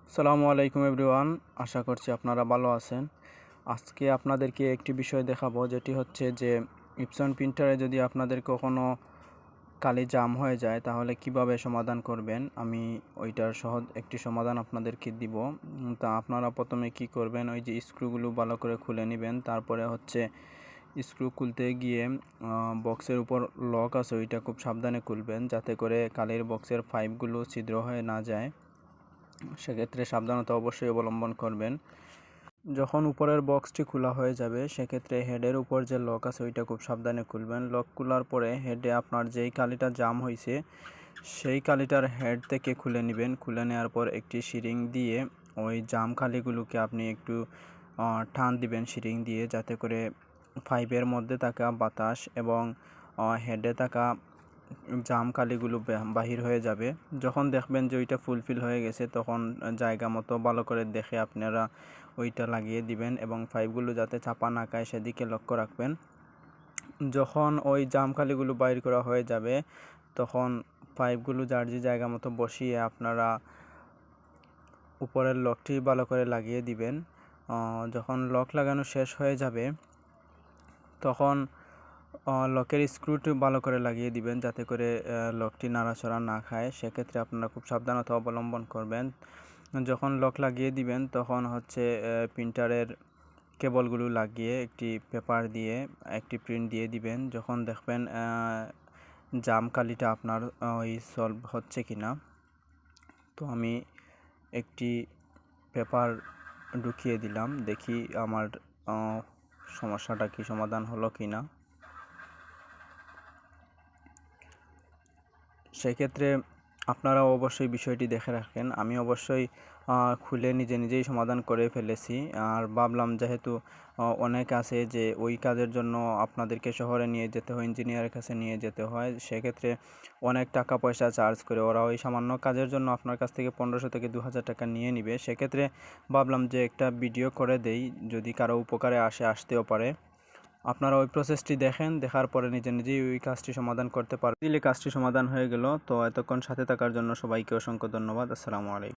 আসসালামু আলাইকুম এভরিওয়ান, আশা করছি আপনারা ভালো আছেন। আজকে আপনাদেরকে একটি বিষয় দেখাবো, যেটি হচ্ছে যে ইপসন প্রিন্টারে যদি আপনাদের কখনো কালি জাম হয়ে যায় তাহলে কিভাবে সমাধান করবেন, আমি ওইটার সহজ একটি সমাধান আপনাদেরকে দিব। তা আপনারা প্রথমে কি করবেন, ওই যে স্ক্রুগুলো ভালো করে খুলে নেবেন। তারপরে হচ্ছে স্ক্রু খুলতে গিয়ে বক্সের উপর লক আছে, ওইটা খুব সাবধানে খুলবেন যাতে করে কালির বক্সের পাইপগুলো ছিদ্র হয়ে না যায়। সেক্ষেত্রে সাবধানতা অবশ্যই অবলম্বন করবেন। যখন উপরের বক্সটি খোলা হয়ে যাবে সেক্ষেত্রে হেডের উপর যে লক আছে ওইটা খুব সাবধানে খুলবেন। লক খোলার পরে হেডে আপনার যেই কালিটা জাম হয়েছে সেই কালিটার হেড থেকে খুলে নেবেন। খুলে নেওয়ার পর একটি সিরিং দিয়ে ওই জাম কালিগুলোকে আপনি একটু টান দিবেন সিরিং দিয়ে, যাতে করে পাইপের মধ্যে থাকা বাতাস এবং হেডে থাকা জাম কালিগুলো বাহির হয়ে যাবে। যখন দেখবেন যে ওইটা ফুলফিল হয়ে গেছে তখন জায়গা মতো ভালো করে দেখে আপনারা ওইটা লাগিয়ে দিবেন এবং পাইপগুলো যাতে চাপা না খায় সেদিকে লক্ষ্য রাখবেন। যখন ওই জাম কালিগুলো বাইর করা হয়ে যাবে তখন পাইপগুলো যার যে জায়গা মতো বসিয়ে আপনারা উপরের লকটি ভালো করে লাগিয়ে দিবেন। যখন লক লাগানো শেষ হয়ে যাবে তখন লকের স্ক্রুটি ভালো করে লাগিয়ে দিবেন যাতে করে লকটি নাড়াচড়া না খায়। সেক্ষেত্রে আপনারা খুব সাবধানতা অবলম্বন করবেন। যখন লক লাগিয়ে দিবেন তখন হচ্ছে প্রিন্টারের কেবলগুলো লাগিয়ে একটি পেপার দিয়ে একটি প্রিন্ট দিয়ে দিবেন। যখন দেখবেন জাম কালিটা আপনার ওই সলভ হচ্ছে কিনা, তো আমি একটি পেপার ঢুকিয়ে দিলাম, দেখি আমার সমস্যাটা কি সমাধান হলো কিনা। সেক্ষেত্রে আপনারা অবশ্যই বিষয়টি দেখে রাখেন। আমি অবশ্যই খুলে নিজেই সমাধান করে ফেলেছি। আর ভাবলাম যেহেতু অনেক আছে যে ওই কাজের জন্য আপনাদেরকে শহরে নিয়ে যেতে হয়, ইঞ্জিনিয়ারের কাছে নিয়ে যেতে হয়, সেক্ষেত্রে অনেক টাকা পয়সা চার্জ করে ওরা। ওই সামান্য কাজের জন্য আপনার কাছ থেকে 1500 থেকে 2000 টাকা নিয়ে নিবে। সেক্ষেত্রে ভাবলাম যে একটা ভিডিও করে দেই, যদি কারো উপকারে আসতেও পারে। আপনারা ওই প্রসেসটি দেখেন, দেখার পরে নিজেই ওই কাজটি সমাধান করতে পারবেন। দিলে কাজটি সমাধান হয়ে গেল। তো এতক্ষণ সাথে থাকার জন্য সবাইকে অসংখ্য ধন্যবাদ। আসসালামু আলাইকুম।